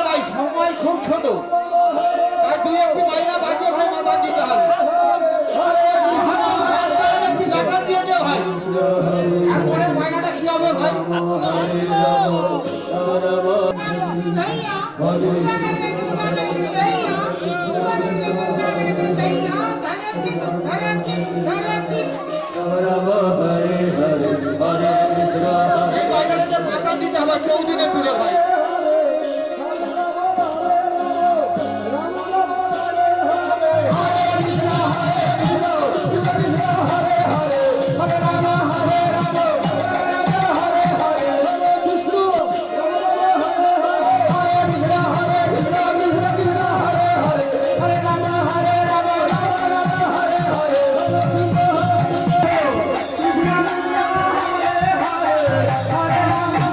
ভাই সময় খুব ছোট, তাই দুই একটি মাইনা বাজিয়ে ভাই মাদান দিতে হবে। একটি দোকান দিয়ে দে ভাই, আর পরের মাইনাটা কি হবে ভাই? চৌদিনে তুলে ভাই Hare